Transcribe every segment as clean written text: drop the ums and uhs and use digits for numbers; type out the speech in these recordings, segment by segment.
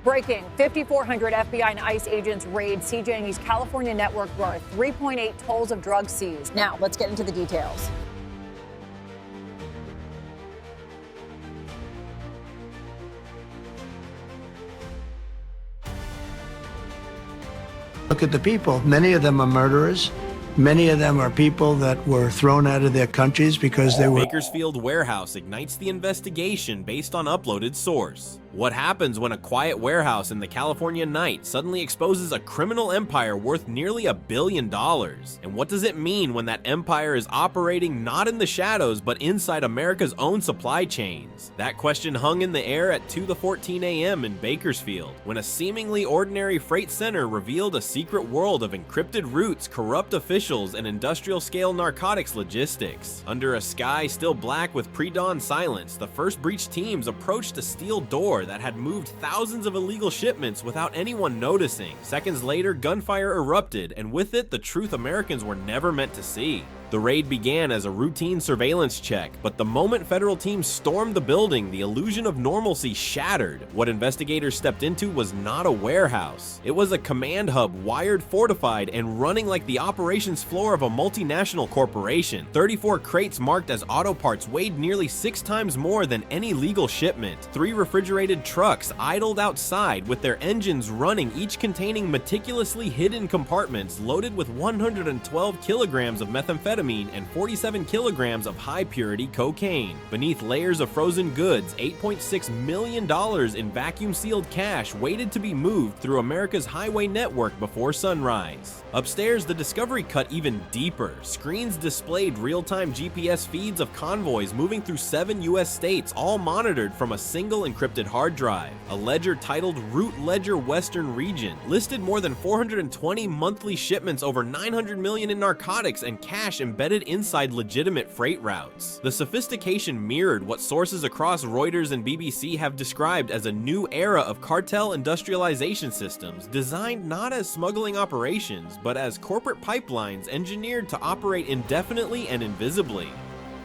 Breaking, 5,400 FBI and ICE agents raid CJNG's California network where 3.8 tolls of drugs seized. Now, let's get into the details. Look at the people. Many of them are murderers. Many of them are people that were thrown out of their countries because they were... Bakersfield warehouse ignites the investigation based on uploaded source. What happens when a quiet warehouse in the California night suddenly exposes a criminal empire worth nearly $1 billion? And what does it mean when that empire is operating not in the shadows but inside America's own supply chains? That question hung in the air at 2:14 a.m. in Bakersfield, when a seemingly ordinary freight center revealed a secret world of encrypted routes, corrupt officials, and industrial-scale narcotics logistics. Under a sky still black with pre-dawn silence, the first breach teams approached a steel door that had moved thousands of illegal shipments without anyone noticing. Seconds later, gunfire erupted, and with it, the truth Americans were never meant to see. The raid began as a routine surveillance check, but the moment federal teams stormed the building, the illusion of normalcy shattered. What investigators stepped into was not a warehouse. It was a command hub wired, fortified, and running like the operations floor of a multinational corporation. 34 crates marked as auto parts weighed nearly 6 times more than any legal shipment. 3 refrigerated trucks idled outside with their engines running, each containing meticulously hidden compartments loaded with 112 kilograms of methamphetamine and 47 kilograms of high-purity cocaine. Beneath layers of frozen goods, $8.6 million in vacuum-sealed cash waited to be moved through America's highway network before sunrise. Upstairs, the discovery cut even deeper. Screens displayed real-time GPS feeds of convoys moving through 7 U.S. states, all monitored from a single encrypted hard drive. A ledger titled Route Ledger Western Region listed more than 420 monthly shipments, over $900 million in narcotics, and cash embedded inside legitimate freight routes. The sophistication mirrored what sources across Reuters and BBC have described as a new era of cartel industrialization systems, designed not as smuggling operations, but as corporate pipelines engineered to operate indefinitely and invisibly.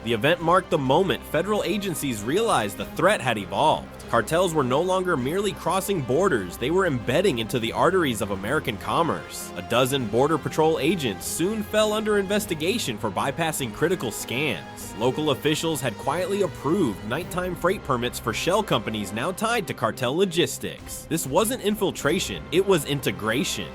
The event marked the moment federal agencies realized the threat had evolved. Cartels were no longer merely crossing borders, they were embedding into the arteries of American commerce. A dozen Border Patrol agents soon fell under investigation for bypassing critical scans. Local officials had quietly approved nighttime freight permits for shell companies now tied to cartel logistics. This wasn't infiltration, it was integration.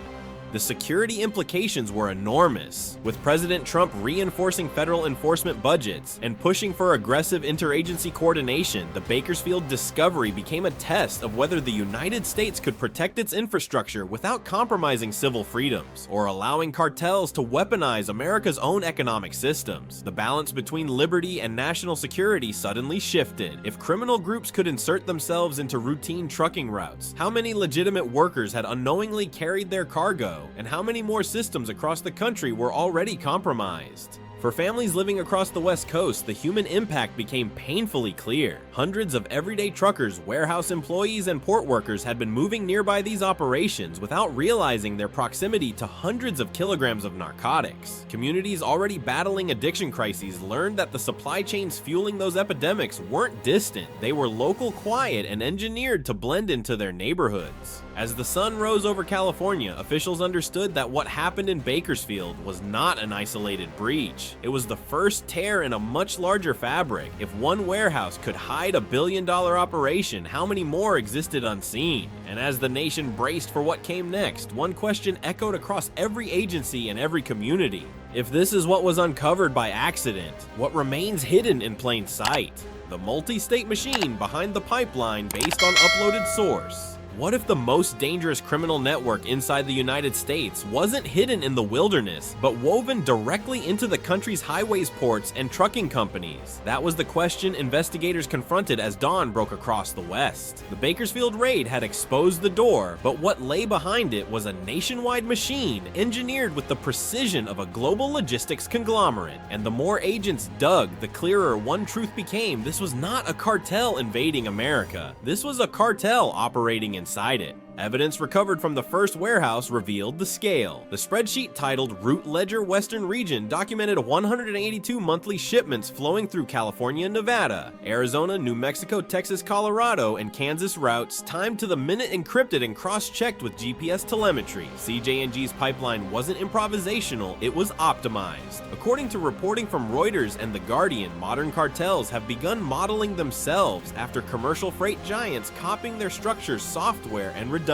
The security implications were enormous, with President Trump reinforcing federal enforcement budgets and pushing for aggressive interagency coordination. The Bakersfield discovery became a test of whether the United States could protect its infrastructure without compromising civil freedoms, or allowing cartels to weaponize America's own economic systems. The balance between liberty and national security suddenly shifted. If criminal groups could insert themselves into routine trucking routes, how many legitimate workers had unknowingly carried their cargo? And how many more systems across the country were already compromised? For families living across the West Coast, the human impact became painfully clear. Hundreds of everyday truckers, warehouse employees, and port workers had been moving nearby these operations without realizing their proximity to hundreds of kilograms of narcotics. Communities already battling addiction crises learned that the supply chains fueling those epidemics weren't distant. They were local, quiet, and engineered to blend into their neighborhoods. As the sun rose over California, officials understood that what happened in Bakersfield was not an isolated breach. It was the first tear in a much larger fabric. If one warehouse could hide $1 billion operation, how many more existed unseen? And as the nation braced for what came next, one question echoed across every agency and every community. If this is what was uncovered by accident, what remains hidden in plain sight? The multi-state machine behind the pipeline based on uploaded source. What if the most dangerous criminal network inside the United States wasn't hidden in the wilderness, but woven directly into the country's highways, ports, and trucking companies? That was the question investigators confronted as dawn broke across the West. The Bakersfield raid had exposed the door, but what lay behind it was a nationwide machine engineered with the precision of a global logistics conglomerate. And the more agents dug, the clearer one truth became: this was not a cartel invading America. This was a cartel operating inside it. Evidence recovered from the first warehouse revealed the scale. The spreadsheet titled Route Ledger Western Region documented 182 monthly shipments flowing through California and Nevada, Arizona, New Mexico, Texas, Colorado, and Kansas routes, timed to the minute, encrypted and cross-checked with GPS telemetry. CJNG's pipeline wasn't improvisational, it was optimized. According to reporting from Reuters and The Guardian, modern cartels have begun modeling themselves after commercial freight giants copying their structures, software, and redundancies.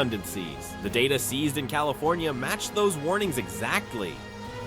The data seized in California matched those warnings exactly.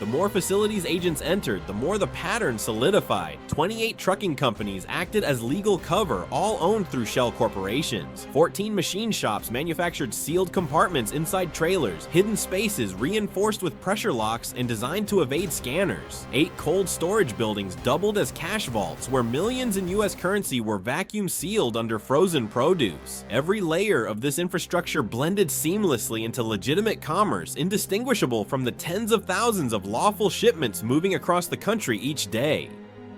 The more facilities agents entered, the more the pattern solidified. 28 trucking companies acted as legal cover, all owned through shell corporations. 14 machine shops manufactured sealed compartments inside trailers, hidden spaces reinforced with pressure locks and designed to evade scanners. 8 cold storage buildings doubled as cash vaults, where millions in US currency were vacuum sealed under frozen produce. Every layer of this infrastructure blended seamlessly into legitimate commerce, indistinguishable from the tens of thousands of lawful shipments moving across the country each day.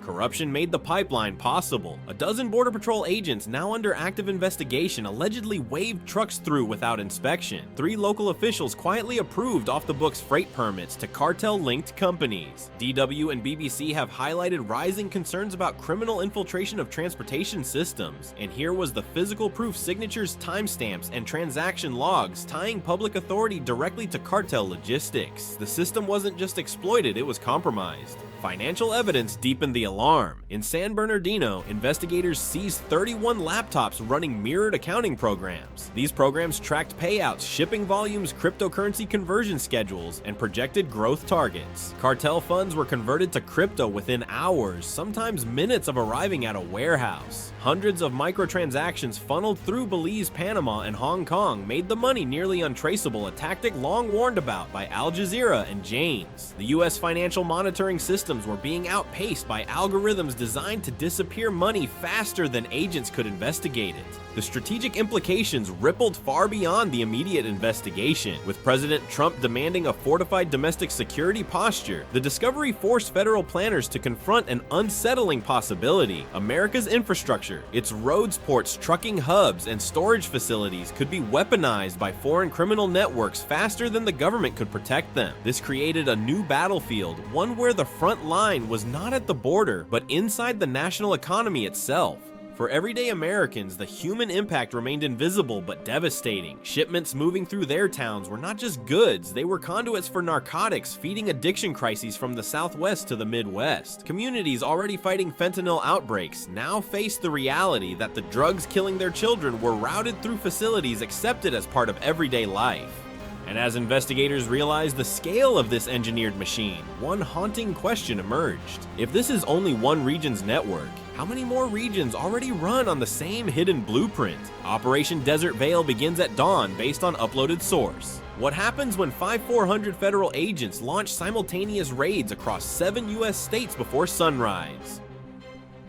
Corruption made the pipeline possible. A dozen Border Patrol agents now under active investigation allegedly waved trucks through without inspection. 3 local officials quietly approved off-the-books freight permits to cartel-linked companies. DW and BBC have highlighted rising concerns about criminal infiltration of transportation systems. And here was the physical proof: signatures, timestamps, and transaction logs tying public authority directly to cartel logistics. The system wasn't just exploited, it was compromised. Financial evidence deepened the alarm. In San Bernardino, investigators seized 31 laptops running mirrored accounting programs. These programs tracked payouts, shipping volumes, cryptocurrency conversion schedules, and projected growth targets. Cartel funds were converted to crypto within hours, sometimes minutes of arriving at a warehouse. Hundreds of microtransactions funneled through Belize, Panama, and Hong Kong made the money nearly untraceable, a tactic long warned about by Al Jazeera and Jane's. The US financial monitoring systems were being outpaced by algorithms designed to disappear money faster than agents could investigate it. The strategic implications rippled far beyond the immediate investigation. With President Trump demanding a fortified domestic security posture, the discovery forced federal planners to confront an unsettling possibility. America's infrastructure, its roads, ports, trucking hubs, and storage facilities could be weaponized by foreign criminal networks faster than the government could protect them. This created a new battlefield, one where the front line was not at the border, but inside the national economy itself. For everyday Americans, the human impact remained invisible but devastating. Shipments moving through their towns were not just goods, they were conduits for narcotics, feeding addiction crises from the Southwest to the Midwest. Communities already fighting fentanyl outbreaks now faced the reality that the drugs killing their children were routed through facilities accepted as part of everyday life. And as investigators realized the scale of this engineered machine, one haunting question emerged. If this is only one region's network, how many more regions already run on the same hidden blueprint? Operation Desert Veil begins at dawn based on uploaded source. What happens when 5,400 federal agents launch simultaneous raids across 7 US states before sunrise?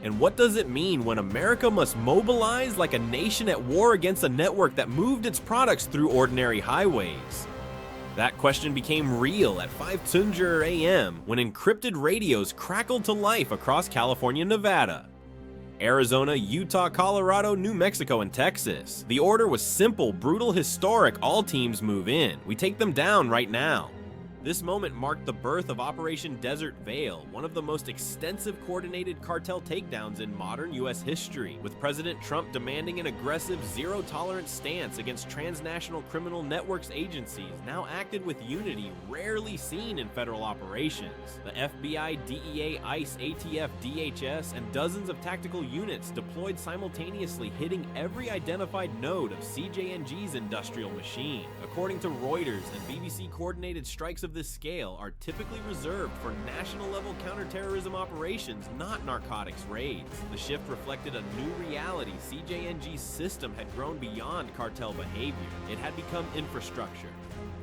And what does it mean when America must mobilize like a nation at war against a network that moved its products through ordinary highways? That question became real at 5:00 a.m. when encrypted radios crackled to life across California, Nevada, Arizona, Utah, Colorado, New Mexico, and Texas. The order was simple, brutal, historic. All teams move in. We take them down right now. This moment marked the birth of Operation Desert Veil, one of the most extensive coordinated cartel takedowns in modern US history, with President Trump demanding an aggressive, zero-tolerance stance against transnational criminal networks. Agencies now acted with unity rarely seen in federal operations. The FBI, DEA, ICE, ATF, DHS, and dozens of tactical units deployed simultaneously, hitting every identified node of CJNG's industrial machine. According to Reuters and BBC, coordinated strikes of this scale are typically reserved for national-level counterterrorism operations, not narcotics raids. The shift reflected a new reality. CJNG's system had grown beyond cartel behavior. It had become infrastructure.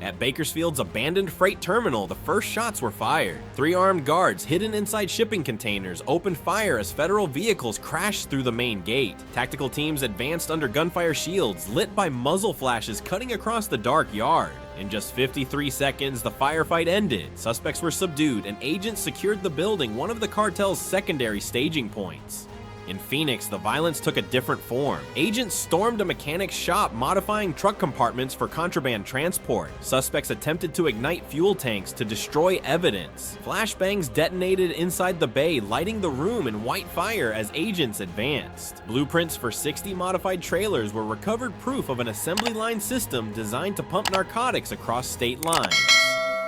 At Bakersfield's abandoned freight terminal, the first shots were fired. 3 armed guards hidden inside shipping containers opened fire as federal vehicles crashed through the main gate. Tactical teams advanced under gunfire shields, lit by muzzle flashes cutting across the dark yard. In just 53 seconds, the firefight ended. Suspects were subdued, and agents secured the building, one of the cartel's secondary staging points. In Phoenix, the violence took a different form. Agents stormed a mechanic's shop modifying truck compartments for contraband transport. Suspects attempted to ignite fuel tanks to destroy evidence. Flashbangs detonated inside the bay, lighting the room in white fire as agents advanced. Blueprints for 60 modified trailers were recovered, proof of an assembly line system designed to pump narcotics across state lines.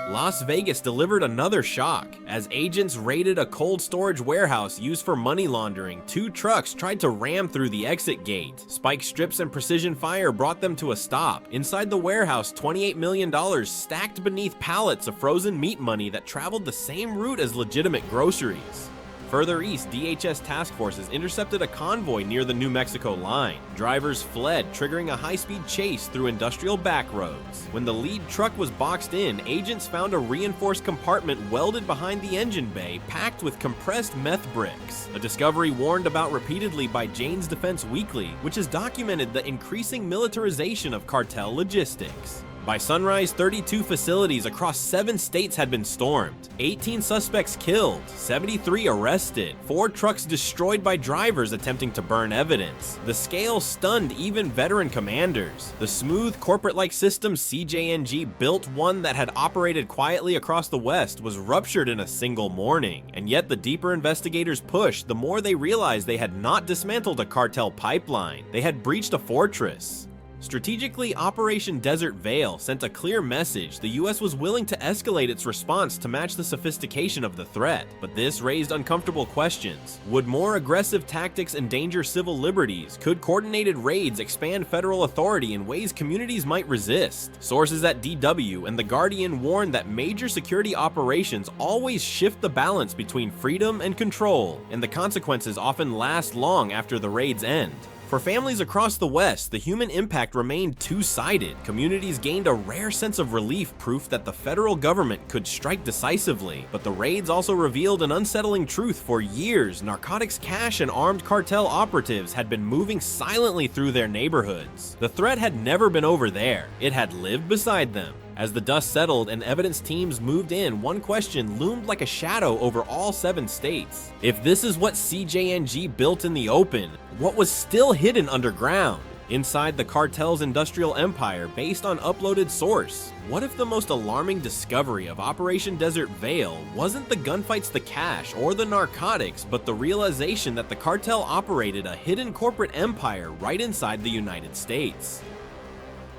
Las Vegas delivered another shock. As agents raided a cold storage warehouse used for money laundering, 2 trucks tried to ram through the exit gate. Spike strips and precision fire brought them to a stop. Inside the warehouse, $28 million stacked beneath pallets of frozen meat money that traveled the same route as legitimate groceries. Further east, DHS task forces intercepted a convoy near the New Mexico line. Drivers fled, triggering a high-speed chase through industrial back roads. When the lead truck was boxed in, agents found a reinforced compartment welded behind the engine bay, packed with compressed meth bricks. A discovery warned about repeatedly by Jane's Defense Weekly, which has documented the increasing militarization of cartel logistics. By sunrise, 32 facilities across 7 states had been stormed, 18 suspects killed, 73 arrested, 4 trucks destroyed by drivers attempting to burn evidence. The scale stunned even veteran commanders. The smooth, corporate-like system CJNG built one that had operated quietly across the West was ruptured in a single morning. And yet the deeper investigators pushed, the more they realized they had not dismantled a cartel pipeline. They had breached a fortress. Strategically, Operation Desert Veil sent a clear message: the US was willing to escalate its response to match the sophistication of the threat. But this raised uncomfortable questions. Would more aggressive tactics endanger civil liberties? Could coordinated raids expand federal authority in ways communities might resist? Sources at DW and The Guardian warned that major security operations always shift the balance between freedom and control, and the consequences often last long after the raids end. For families across the West, the human impact remained two-sided. Communities gained a rare sense of relief, proof that the federal government could strike decisively. But the raids also revealed an unsettling truth. For years, narcotics cash and armed cartel operatives had been moving silently through their neighborhoods. The threat had never been over there. It had lived beside them. As the dust settled and evidence teams moved in, one question loomed like a shadow over all 7 states. If this is what CJNG built in the open, what was still hidden underground? Inside the cartel's industrial empire based on uploaded source? What if the most alarming discovery of Operation Desert Veil wasn't the gunfights, the cash, or the narcotics, but the realization that the cartel operated a hidden corporate empire right inside the United States?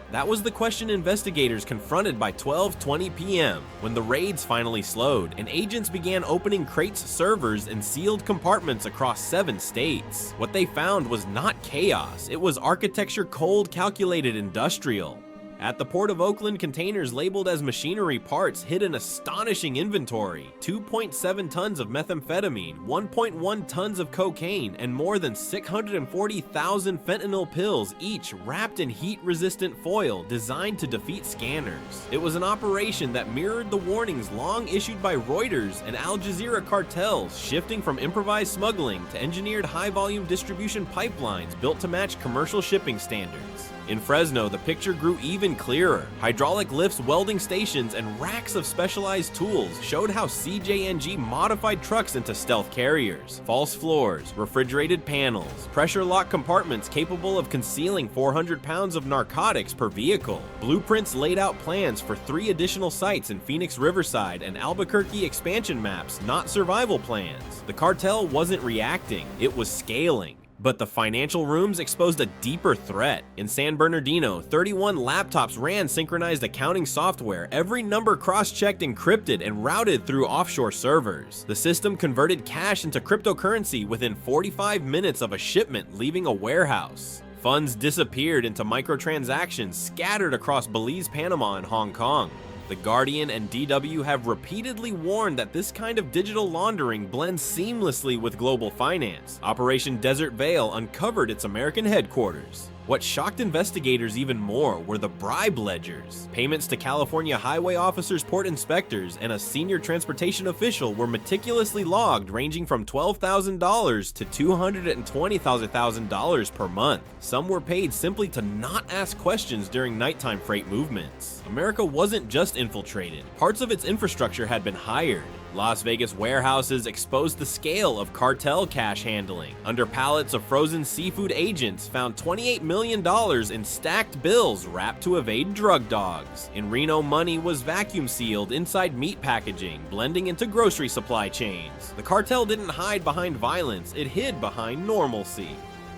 That was the question investigators confronted by 12:20 p.m. when the raids finally slowed and agents began opening crates, servers, and sealed compartments across 7 states. What they found was not chaos, it was architecture cold, calculated, industrial. At the Port of Oakland, containers labeled as machinery parts hid an astonishing inventory: 2.7 tons of methamphetamine, 1.1 tons of cocaine, and more than 640,000 fentanyl pills, each wrapped in heat-resistant foil designed to defeat scanners. It was an operation that mirrored the warnings long issued by Reuters and Al Jazeera cartels, shifting from improvised smuggling to engineered high-volume distribution pipelines built to match commercial shipping standards. In Fresno, the picture grew even clearer. Hydraulic lifts, welding stations, and racks of specialized tools showed how CJNG modified trucks into stealth carriers. False floors, refrigerated panels, pressure-lock compartments capable of concealing 400 pounds of narcotics per vehicle. Blueprints laid out plans for 3 additional sites in Phoenix Riverside and Albuquerque expansion maps, not survival plans. The cartel wasn't reacting, it was scaling. But the financial rooms exposed a deeper threat. In San Bernardino, 31 laptops ran synchronized accounting software, every number cross-checked, encrypted, and routed through offshore servers. The system converted cash into cryptocurrency within 45 minutes of a shipment leaving a warehouse. Funds disappeared into microtransactions scattered across Belize, Panama, and Hong Kong. The Guardian and DW have repeatedly warned that this kind of digital laundering blends seamlessly with global finance. Operation Desert Veil uncovered its American headquarters. What shocked investigators even more were the bribe ledgers. Payments to California highway officers, port inspectors, and a senior transportation official were meticulously logged, ranging from $12,000 to $220,000 per month. Some were paid simply to not ask questions during nighttime freight movements. America wasn't just infiltrated. Parts of its infrastructure had been hired. Las Vegas warehouses exposed the scale of cartel cash handling. Under pallets of frozen seafood, agents found $28 million in stacked bills wrapped to evade drug dogs. In Reno, money was vacuum sealed inside meat packaging, blending into grocery supply chains. The cartel didn't hide behind violence, it hid behind normalcy.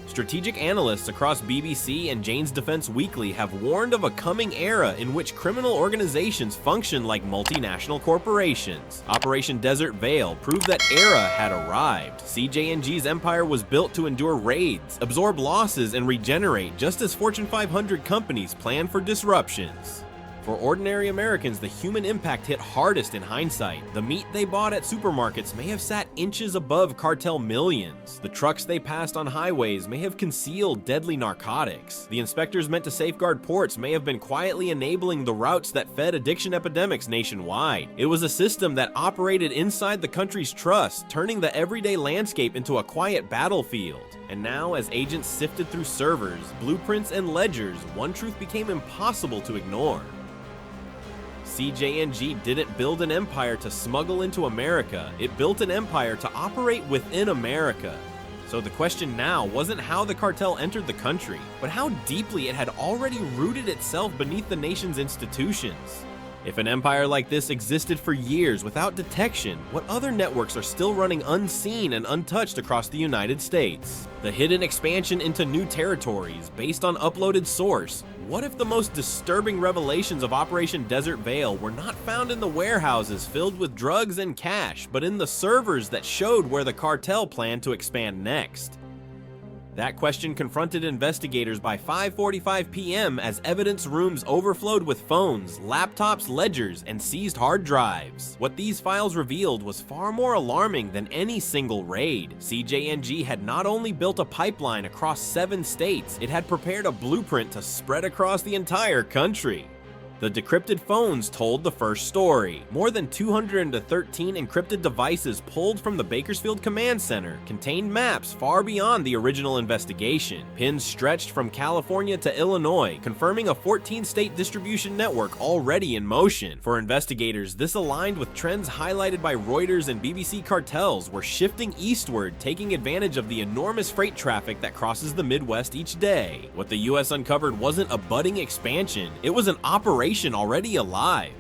Strategic analysts across BBC and Jane's Defense Weekly have warned of a coming era in which criminal organizations function like multinational corporations. Operation Desert Veil proved that era had arrived. CJNG's empire was built to endure raids, absorb losses, and regenerate, just as Fortune 500 companies plan for disruptions. For ordinary Americans, the human impact hit hardest in hindsight. The meat they bought at supermarkets may have sat inches above cartel millions. The trucks they passed on highways may have concealed deadly narcotics. The inspectors meant to safeguard ports may have been quietly enabling the routes that fed addiction epidemics nationwide. It was a system that operated inside the country's trust, turning the everyday landscape into a quiet battlefield. And now, as agents sifted through servers, blueprints, and ledgers, one truth became impossible to ignore. CJNG didn't build an empire to smuggle into America, it built an empire to operate within America. So the question now wasn't how the cartel entered the country, but how deeply it had already rooted itself beneath the nation's institutions. If an empire like this existed for years without detection, what other networks are still running unseen and untouched across the United States? The hidden expansion into new territories based on uploaded source. What if the most disturbing revelations of Operation Desert Veil were not found in the warehouses filled with drugs and cash, but in the servers that showed where the cartel planned to expand next? That question confronted investigators by 5:45 p.m. as evidence rooms overflowed with phones, laptops, ledgers, and seized hard drives. What these files revealed was far more alarming than any single raid. CJNG had not only built a pipeline across 7 states, it had prepared a blueprint to spread across the entire country. The decrypted phones told the first story. More than 213 encrypted devices pulled from the Bakersfield Command Center contained maps far beyond the original investigation. Pins stretched from California to Illinois, confirming a 14-state distribution network already in motion. For investigators, this aligned with trends highlighted by Reuters and BBC cartels were shifting eastward, taking advantage of the enormous freight traffic that crosses the Midwest each day. What the US uncovered wasn't a budding expansion, it was an operation already alive.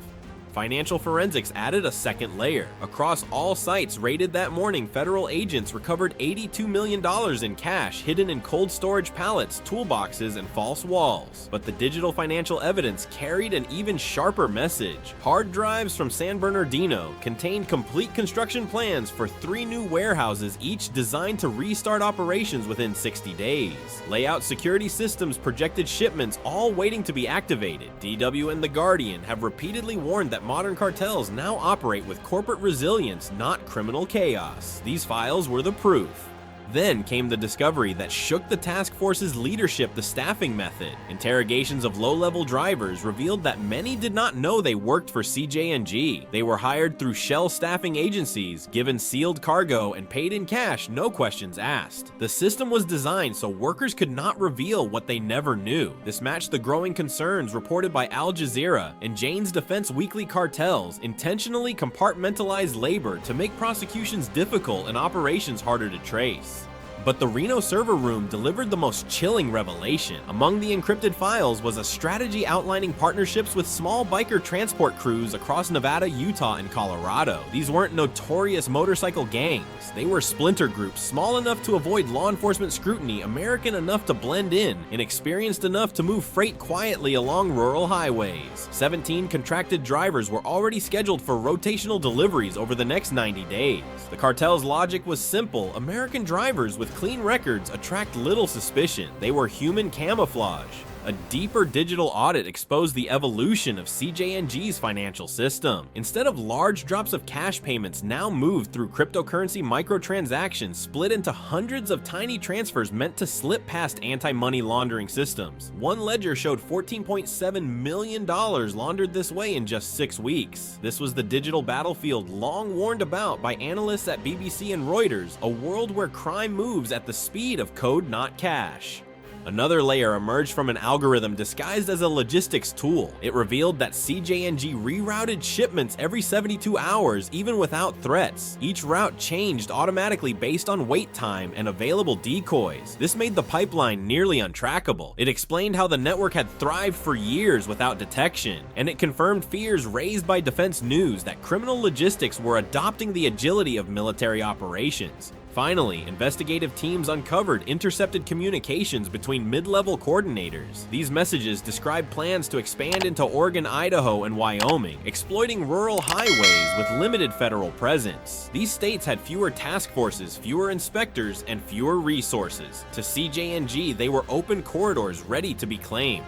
Financial forensics added a second layer. Across all sites raided that morning, federal agents recovered $82 million in cash hidden in cold storage pallets, toolboxes, and false walls. But the digital financial evidence carried an even sharper message. Hard drives from San Bernardino contained complete construction plans for 3 new warehouses, each designed to restart operations within 60 days. Layout security systems projected shipments, all waiting to be activated. DW and The Guardian have repeatedly warned that modern cartels now operate with corporate resilience, not criminal chaos. These files were the proof. Then came the discovery that shook the task force's leadership: the staffing method. Interrogations of low-level drivers revealed that many did not know they worked for CJNG. They were hired through shell staffing agencies, given sealed cargo, and paid in cash, no questions asked. The system was designed so workers could not reveal what they never knew. This matched the growing concerns reported by Al Jazeera and Jane's Defense Weekly. Cartels intentionally compartmentalized labor to make prosecutions difficult and operations harder to trace. But the Reno server room delivered the most chilling revelation. Among the encrypted files was a strategy outlining partnerships with small biker transport crews across Nevada, Utah, and Colorado. These weren't notorious motorcycle gangs. They were splinter groups, small enough to avoid law enforcement scrutiny, American enough to blend in, and experienced enough to move freight quietly along rural highways. 17 contracted drivers were already scheduled for rotational deliveries over the next 90 days. The cartel's logic was simple: American drivers with clean records attract little suspicion. They were human camouflage. A deeper digital audit exposed the evolution of CJNG's financial system. Instead of large drops of cash, payments now moved through cryptocurrency microtransactions split into hundreds of tiny transfers meant to slip past anti-money laundering systems. One ledger showed $14.7 million laundered this way in just 6 weeks. This was the digital battlefield long warned about by analysts at BBC and Reuters, a world where crime moves at the speed of code, not cash. Another layer emerged from an algorithm disguised as a logistics tool. It revealed that CJNG rerouted shipments every 72 hours, even without threats. Each route changed automatically based on wait time and available decoys. This made the pipeline nearly untrackable. It explained how the network had thrived for years without detection, and it confirmed fears raised by Defense News that criminal logistics were adopting the agility of military operations. Finally, investigative teams uncovered intercepted communications between mid-level coordinators. These messages described plans to expand into Oregon, Idaho, and Wyoming, exploiting rural highways with limited federal presence. These states had fewer task forces, fewer inspectors, and fewer resources. To CJNG, they were open corridors ready to be claimed.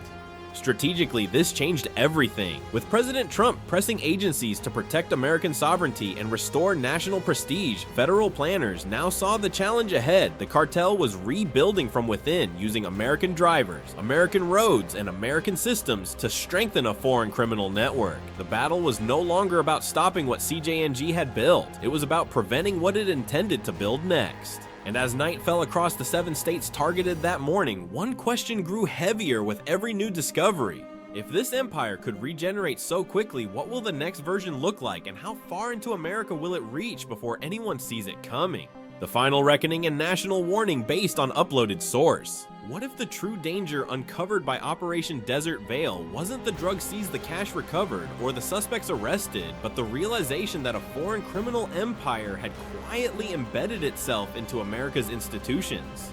Strategically, this changed everything, with President Trump pressing agencies to protect American sovereignty and restore national prestige. Federal planners now saw the challenge ahead. The cartel was rebuilding from within, using American drivers, American roads, and American systems to strengthen a foreign criminal network. The battle was no longer about stopping what CJNG had built. It was about preventing what it intended to build next. And as night fell across the 7 states targeted that morning, one question grew heavier with every new discovery. If this empire could regenerate so quickly, what will the next version look like, and how far into America will it reach before anyone sees it coming? The final reckoning and national warning based on uploaded source. What if the true danger uncovered by Operation Desert Veil wasn't the drug seized, the cash recovered, or the suspects arrested, but the realization that a foreign criminal empire had quietly embedded itself into America's institutions?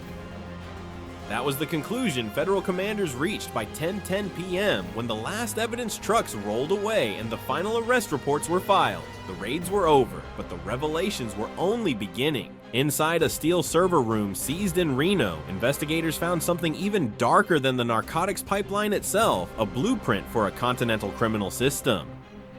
That was the conclusion federal commanders reached by 10:10 p.m. when the last evidence trucks rolled away and the final arrest reports were filed. The raids were over, but the revelations were only beginning. Inside a steel server room seized in Reno, investigators found something even darker than the narcotics pipeline itself, a blueprint for a continental criminal system.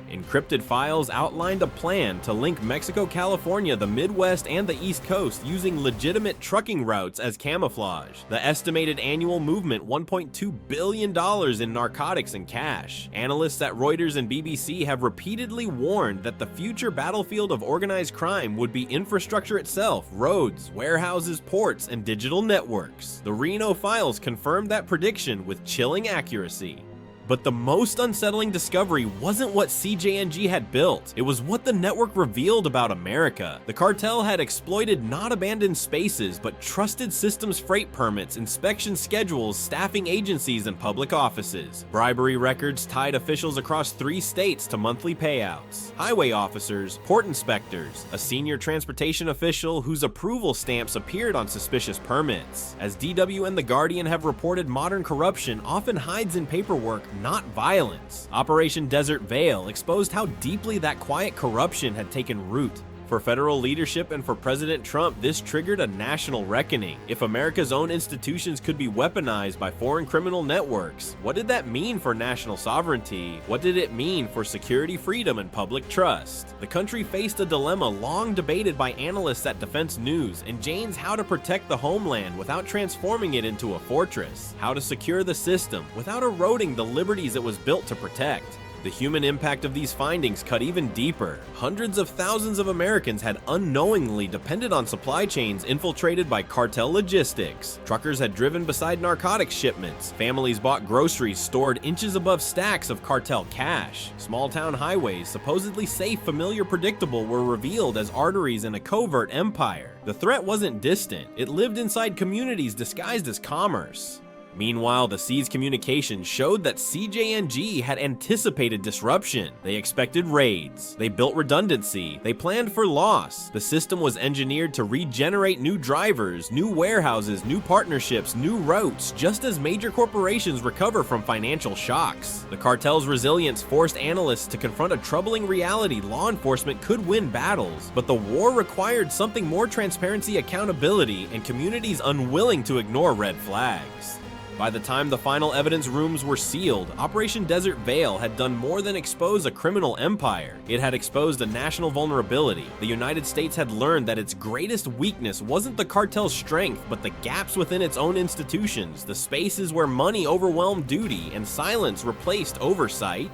Encrypted files outlined a plan to link Mexico, California, the Midwest, and the East Coast using legitimate trucking routes as camouflage. The estimated annual movement $1.2 billion in narcotics and cash. Analysts at Reuters and BBC have repeatedly warned that the future battlefield of organized crime would be infrastructure itself, roads, warehouses, ports, and digital networks. The Reno files confirmed that prediction with chilling accuracy. But the most unsettling discovery wasn't what CJNG had built. It was what the network revealed about America. The cartel had exploited not abandoned spaces, but trusted systems, freight permits, inspection schedules, staffing agencies, and public offices. Bribery records tied officials across 3 states to monthly payouts. Highway officers, port inspectors, a senior transportation official whose approval stamps appeared on suspicious permits. As DW and The Guardian have reported, modern corruption often hides in paperwork, not violence. Operation Desert Veil exposed how deeply that quiet corruption had taken root. For federal leadership and for President Trump, this triggered a national reckoning. If America's own institutions could be weaponized by foreign criminal networks, what did that mean for national sovereignty? What did it mean for security, freedom, and public trust? The country faced a dilemma long debated by analysts at Defense News and Jane's how to protect the homeland without transforming it into a fortress, how to secure the system without eroding the liberties it was built to protect. The human impact of these findings cut even deeper. Hundreds of thousands of Americans had unknowingly depended on supply chains infiltrated by cartel logistics. Truckers had driven beside narcotics shipments. Families bought groceries stored inches above stacks of cartel cash. Small-town highways, supposedly safe, familiar, predictable, were revealed as arteries in a covert empire. The threat wasn't distant. It lived inside communities disguised as commerce. Meanwhile, the seized communications showed that CJNG had anticipated disruption. They expected raids. They built redundancy. They planned for loss. The system was engineered to regenerate new drivers, new warehouses, new partnerships, new routes, just as major corporations recover from financial shocks. The cartel's resilience forced analysts to confront a troubling reality: law enforcement could win battles, but the war required something more: transparency, accountability, and communities unwilling to ignore red flags. By the time the final evidence rooms were sealed, Operation Desert Veil had done more than expose a criminal empire. It had exposed a national vulnerability. The United States had learned that its greatest weakness wasn't the cartel's strength, but the gaps within its own institutions, the spaces where money overwhelmed duty and silence replaced oversight.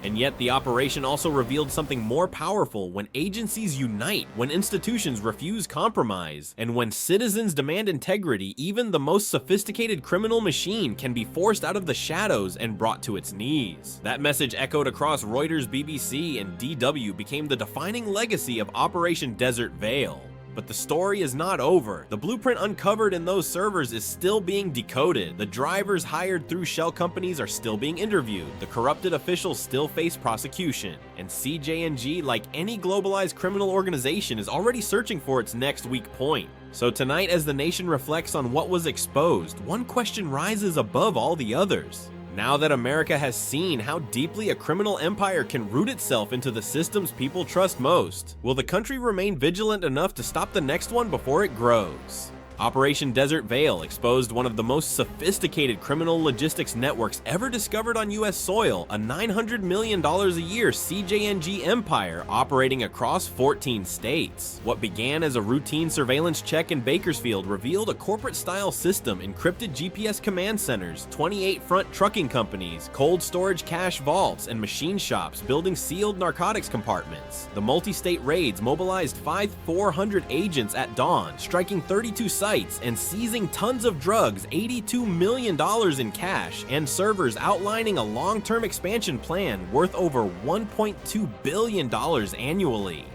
And yet the operation also revealed something more powerful: when agencies unite, when institutions refuse compromise, and when citizens demand integrity, even the most sophisticated criminal machine can be forced out of the shadows and brought to its knees. That message echoed across Reuters, BBC, and DW, became the defining legacy of Operation Desert Veil. But the story is not over. The blueprint uncovered in those servers is still being decoded. The drivers hired through shell companies are still being interviewed. The corrupted officials still face prosecution. And CJNG, like any globalized criminal organization, is already searching for its next weak point. So tonight, as the nation reflects on what was exposed, one question rises above all the others. Now that America has seen how deeply a criminal empire can root itself into the systems people trust most, will the country remain vigilant enough to stop the next one before it grows? Operation Desert Veil exposed one of the most sophisticated criminal logistics networks ever discovered on US soil, a $900 million a year CJNG empire operating across 14 states. What began as a routine surveillance check in Bakersfield revealed a corporate-style system, encrypted GPS command centers, 28 front trucking companies, cold storage cash vaults, and machine shops building sealed narcotics compartments. The multi-state raids mobilized 400 agents at dawn, striking 32 sites and seizing tons of drugs, $82 million in cash, and servers, outlining a long-term expansion plan worth over $1.2 billion annually.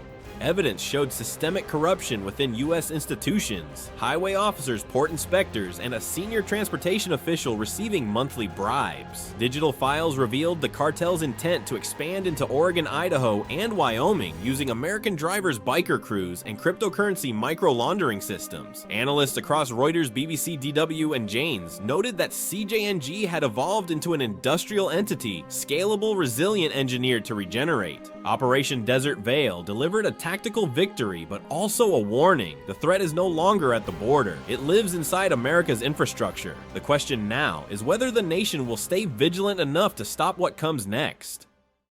Evidence showed systemic corruption within U.S. institutions, highway officers, port inspectors, and a senior transportation official receiving monthly bribes. Digital files revealed the cartel's intent to expand into Oregon, Idaho, and Wyoming using American drivers' biker crews and cryptocurrency micro-laundering systems. Analysts across Reuters, BBC, DW, and Janes noted that CJNG had evolved into an industrial entity, scalable, resilient, engineered to regenerate. Operation Desert Veil delivered a tactical victory, but also a warning. The threat is no longer at the border. It lives inside America's infrastructure. The question now is whether the nation will stay vigilant enough to stop what comes next.